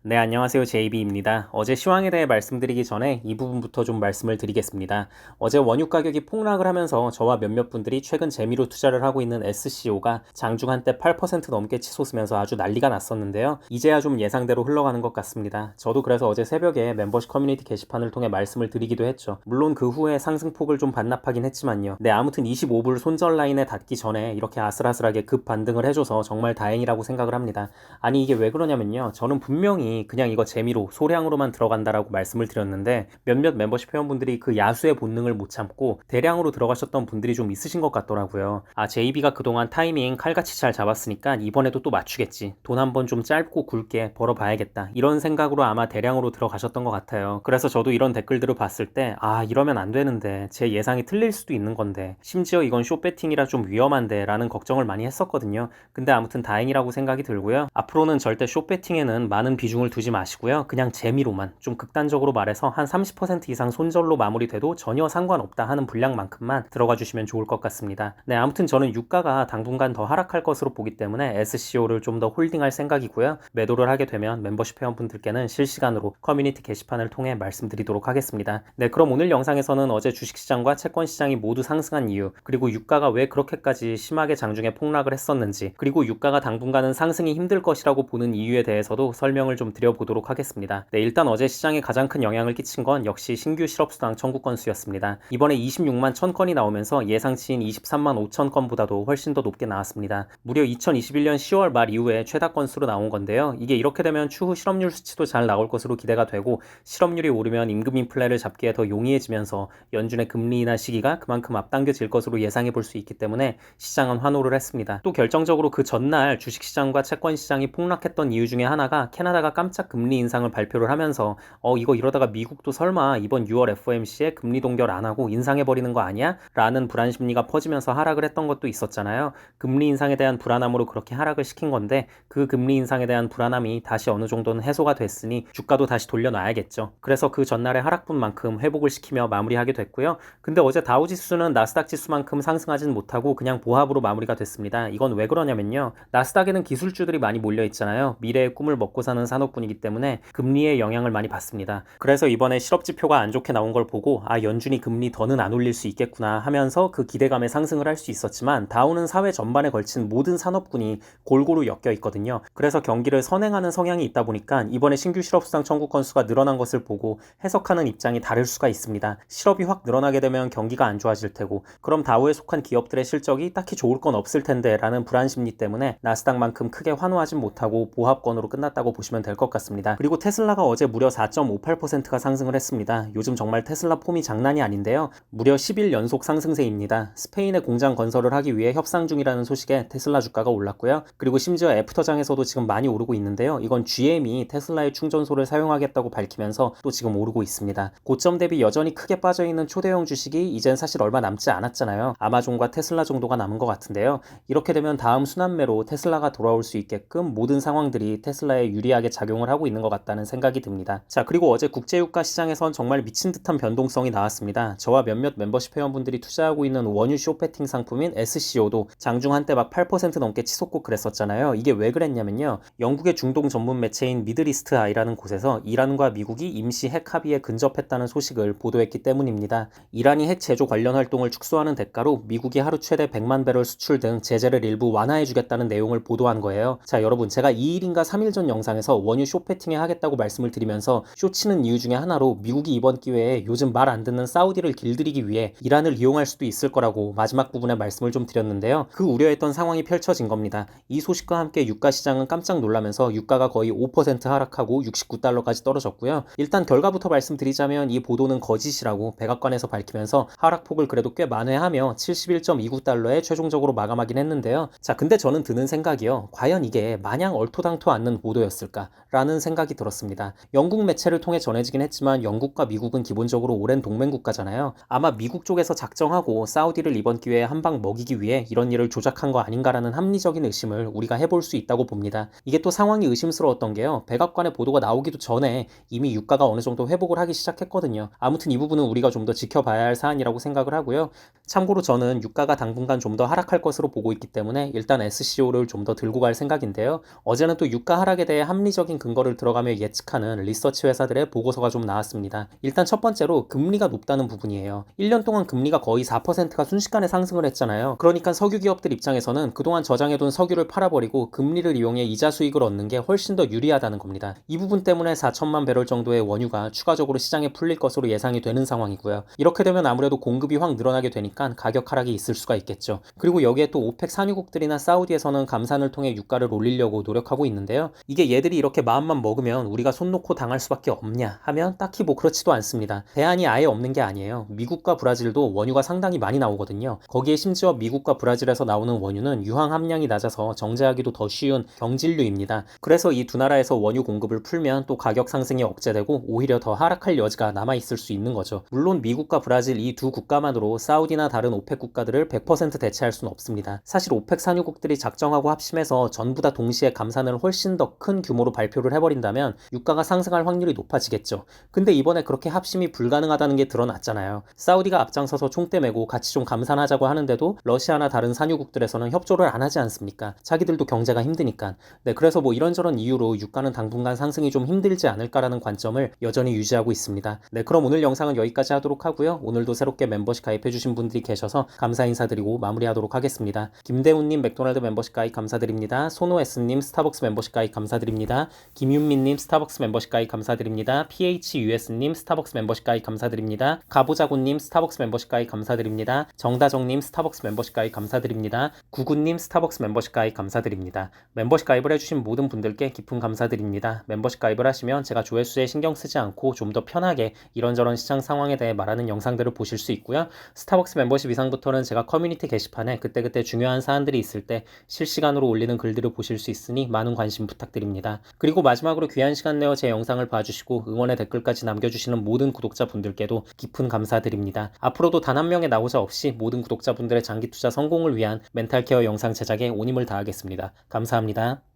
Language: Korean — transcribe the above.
네, 안녕하세요. JB입니다. 어제 시황에 대해 말씀드리기 전에 이 부분부터 좀 말씀을 드리겠습니다. 어제 원유 가격이 폭락을 하면서 저와 몇몇 분들이 최근 재미로 투자를 하고 있는 SCO가 장중 한때 8% 넘게 치솟으면서 아주 난리가 났었는데요. 이제야 좀 예상대로 흘러가는 것 같습니다. 저도 그래서 어제 새벽에 멤버십 커뮤니티 게시판을 통해 말씀을 드리기도 했죠. 물론 그 후에 상승폭을 좀 반납하긴 했지만요. 네, 아무튼 25불 손절 라인에 닿기 전에 이렇게 아슬아슬하게 급 반등을 해줘서 정말 다행이라고 생각을 합니다. 아니 이게 왜 그러냐면요. 저는 분명히 그냥 이거 재미로 소량으로만 들어간다라고 말씀을 드렸는데 몇몇 멤버십 회원분들이 그 야수의 본능을 못 참고 대량으로 들어가셨던 분들이 좀 있으신 것 같더라고요. 아, JB가 그동안 타이밍 칼같이 잘 잡았으니까 이번에도 또 맞추겠지. 돈 한번 좀 짧고 굵게 벌어봐야겠다. 이런 생각으로 아마 대량으로 들어가셨던 것 같아요. 그래서 저도 이런 댓글들을 봤을 때 이러면 안 되는데 제 예상이 틀릴 수도 있는 건데 심지어 이건 쇼배팅이라 좀 위험한데 라는 걱정을 많이 했었거든요. 근데 아무튼 다행이라고 생각이 들고요. 앞으로는 절대 쇼배팅에는 많은 비중을 두지 마시고요. 그냥 재미로만 좀 극단적으로 말해서 한 30% 이상 손절로 마무리돼도 전혀 상관없다 하는 분량만큼만 들어가 주시면 좋을 것 같습니다. 네, 아무튼 저는 유가가 당분간 더 하락할 것으로 보기 때문에 SCO를 좀 더 홀딩할 생각이고요. 매도를 하게 되면 멤버십 회원분들께는 실시간으로 커뮤니티 게시판을 통해 말씀드리도록 하겠습니다. 네, 그럼 오늘 영상에서는 어제 주식시장과 채권시장이 모두 상승한 이유, 그리고 유가가 왜 그렇게까지 심하게 장중에 폭락을 했었는지, 그리고 유가가 당분간은 상승이 힘들 것이라고 보는 이유에 대해서도 설명을 좀 드려보도록 하겠습니다. 네, 일단 어제 시장에 가장 큰 영향을 끼친 건 역시 신규 실업수당 청구 건수였습니다. 이번에 26만 1000건이 나오면서 예상치인 23만 5천 건보다도 훨씬 더 높게 나왔습니다. 무려 2021년 10월 말 이후에 최다 건수로 나온 건데요. 이게 이렇게 되면 추후 실업률 수치도 잘 나올 것으로 기대가 되고 실업률이 오르면 임금 인플레를 잡기에 더 용이해지면서 연준의 금리 인하 시기가 그만큼 앞당겨질 것으로 예상해 볼 수 있기 때문에 시장은 환호를 했습니다. 또 결정적으로 그 전날 주식시장과 채권시장이 폭락했던 이유 중에 하나가 캐나다가 깜짝 금리 인상을 발표를 하면서 이거 이러다가 미국도 설마 이번 6월 FOMC에 금리 동결 안 하고 인상해버리는 거 아니야? 라는 불안 심리가 퍼지면서 하락을 했던 것도 있었잖아요. 금리 인상에 대한 불안함으로 그렇게 하락을 시킨 건데 그 금리 인상에 대한 불안함이 다시 어느 정도는 해소가 됐으니 주가도 다시 돌려놔야겠죠. 그래서 그 전날의 하락분만큼 회복을 시키며 마무리하게 됐고요. 근데 어제 다우지수는 나스닥 지수만큼 상승하진 못하고 그냥 보합으로 마무리가 됐습니다. 이건 왜 그러냐면요. 나스닥에는 기술주들이 많이 몰려 있잖아요. 미래의 꿈을 먹고 사는 산업군이기 때문에 금리의 영향을 많이 받습니다. 그래서 이번에 실업지표가 안 좋게 나온 걸 보고 연준이 금리 더는 안 올릴 수 있겠구나 하면서 그 기대감에 상승을 할 수 있었지만 다우는 사회 전반에 걸친 모든 산업군이 골고루 엮여 있거든요. 그래서 경기를 선행하는 성향이 있다 보니까 이번에 신규 실업수당 청구 건수가 늘어난 것을 보고 해석하는 입장이 다를 수가 있습니다. 실업이 확 늘어나게 되면 경기가 안 좋아질 테고 그럼 다우에 속한 기업들의 실적이 딱히 좋을 건 없을 텐데 라는 불안 심리 때문에 나스닥만큼 크게 환호하진 못하고 보합권으로 끝났다고 보시면 될 것 같습니다. 그리고 테슬라가 어제 무려 4.58%가 상승을 했습니다. 요즘 정말 테슬라 폼이 장난이 아닌데요. 무려 10일 연속 상승세입니다. 스페인에 공장 건설을 하기 위해 협상 중이라는 소식에 테슬라 주가가 올랐고요. 그리고 심지어 애프터장에서도 지금 많이 오르고 있는데요. 이건 GM이 테슬라의 충전소를 사용하겠다고 밝히면서 또 지금 오르고 있습니다. 고점 대비 여전히 크게 빠져있는 초대형 주식이 이젠 사실 얼마 남지 않았잖아요. 아마존과 테슬라 정도가 남은 것 같은데요. 이렇게 되면 다음 순환매로 테슬라가 돌아올 수 있게끔 모든 상황들이 테슬라에 유리하게 작용을 하고 있는 것 같다는 생각이 듭니다. 자, 그리고 어제 국제유가 시장에선 정말 미친 듯한 변동성이 나왔습니다. 저와 몇몇 멤버십 회원분들이 투자하고 있는 원유 쇼패팅 상품인 SCO도 장중 한때 막 8% 넘게 치솟고 그랬었잖아요. 이게 왜 그랬냐면요. 영국의 중동 전문 매체인 미들이스트 아이라는 곳에서 이란과 미국이 임시 핵 합의에 근접했다는 소식을 보도했기 때문입니다. 이란이 핵 제조 관련 활동을 축소하는 대가로 미국이 하루 최대 100만 배럴 수출 등 제재를 일부 완화해주겠다는 내용을 보도한 거예요. 자, 여러분, 제가 2일인가 3일 전 영상에서 원유 쇼패팅에 하겠다고 말씀을 드리면서 쇼치는 이유 중에 하나로 미국이 이번 기회에 요즘 말 안 듣는 사우디를 길들이기 위해 이란을 이용할 수도 있을 거라고 마지막 부분에 말씀을 좀 드렸는데요. 그 우려했던 상황이 펼쳐진 겁니다. 이 소식과 함께 유가 시장은 깜짝 놀라면서 유가가 거의 5% 하락하고 69달러까지 떨어졌고요. 일단 결과부터 말씀드리자면 이 보도는 거짓이라고 백악관에서 밝히면서 하락폭을 그래도 꽤 만회하며 71.29달러에 최종적으로 마감하긴 했는데요. 자, 근데 저는 드는 생각이요. 과연 이게 마냥 얼토당토 않는 보도였을까? 라는 생각이 들었습니다. 영국 매체를 통해 전해지긴 했지만 영국과 미국은 기본적으로 오랜 동맹국가잖아요. 아마 미국 쪽에서 작정하고 사우디를 이번 기회에 한 방 먹이기 위해 이런 일을 조작한 거 아닌가라는 합리적인 의심을 우리가 해볼 수 있다고 봅니다. 이게 또 상황이 의심스러웠던 게요. 백악관의 보도가 나오기도 전에 이미 유가가 어느 정도 회복을 하기 시작했거든요. 아무튼 이 부분은 우리가 좀 더 지켜봐야 할 사안이라고 생각을 하고요. 참고로 저는 유가가 당분간 좀 더 하락할 것으로 보고 있기 때문에 일단 SCO를 좀 더 들고 갈 생각인데요. 어제는 또 유가 하락에 대해 합리적인 근거를 들어가며 예측하는 리서치 회사들의 보고서가 좀 나왔습니다. 일단 첫 번째로 금리가 높다는 부분이에요. 1년 동안 금리가 거의 4%가 순식간에 상승을 했잖아요. 그러니까 석유 기업들 입장에서는 그동안 저장해둔 석유를 팔아버리고 금리를 이용해 이자 수익을 얻는 게 훨씬 더 유리하다는 겁니다. 이 부분 때문에 4천만 배럴 정도의 원유가 추가적으로 시장에 풀릴 것으로 예상이 되는 상황이고요. 이렇게 되면 아무래도 공급이 확 늘어나게 되니까 가격 하락이 있을 수가 있겠죠. 그리고 여기에 또 오펙 산유국들이나 사우디에서는 감산을 통해 유가를 올리려고 노력하고 있는데요. 이게 얘들이 이렇게 마음만 먹으면 우리가 손 놓고 당할 수밖에 없냐 하면 딱히 뭐 그렇지도 않습니다. 대안이 아예 없는 게 아니에요. 미국과 브라질도 원유가 상당히 많이 나오거든요. 거기에 심지어 미국과 브라질에서 나오는 원유는 유황 함량이 낮아서 정제하기도 더 쉬운 경질류입니다. 그래서 이 두 나라에서 원유 공급을 풀면 또 가격 상승이 억제되고 오히려 더 하락할 여지가 남아있을 수 있는 거죠. 물론 미국과 브라질 이 두 국가만으로 사우디나 다른 오펙 국가들을 100% 대체할 수는 없습니다. 사실 오펙 산유국들이 작정하고 합심해서 전부 다 동시에 감산을 훨씬 더 큰 규모로 발표를 해버린다면 유가가 상승할 확률이 높아지겠죠. 근데 이번에 그렇게 합심이 불가능하다는 게 드러났잖아요. 사우디가 앞장서서 총대 메고 같이 좀 감산하자고 하는데도 러시아나 다른 산유국들에서는 협조를 안 하지 않습니까? 자기들도 경제가 힘드니까. 네, 그래서 뭐 이런저런 이유로 유가는 당분간 상승이 좀 힘들지 않을까라는 관점을 여전히 유지하고 있습니다. 네, 그럼 오늘 영상은 여기까지 하도록 하고요. 오늘도 새롭게 멤버십 가입해주신 분들이 계셔서 감사 인사드리고 마무리하도록 하겠습니다. 김대훈님 맥도날드 멤버십 가입 감사드립니다. 손호S님 스타벅스 멤버십 가입 감사드립니다. 김윤민님 스타벅스 멤버십 가입 감사드립니다. PHUS님 스타벅스 멤버십 가입 감사드립니다. 가보자고님 스타벅스 멤버십 가입 감사드립니다. 정다정님 스타벅스 멤버십 가입 감사드립니다. 구구님 스타벅스 멤버십 가입 감사드립니다. 멤버십 가입을 해주신 모든 분들께 깊은 감사드립니다. 멤버십 가입을 하시면 제가 조회수에 신경 쓰지 않고 좀 더 편하게 이런저런 시장 상황에 대해 말하는 영상들을 보실 수 있고요. 스타벅스 멤버십 이상부터는 제가 커뮤니티 게시판에 그때그때 중요한 사안들이 있을 때 실시간으로 올리는 글들을 보실 수 있으니 많은 관심 부탁드립니다. 그리고 마지막으로 귀한 시간 내어 제 영상을 봐주시고 응원의 댓글까지 남겨주시는 모든 구독자분들께도 깊은 감사드립니다. 앞으로도 단 한 명의 나오자 없이 모든 구독자분들의 장기 투자 성공을 위한 멘탈케어 영상 제작에 온 힘을 다하겠습니다. 감사합니다.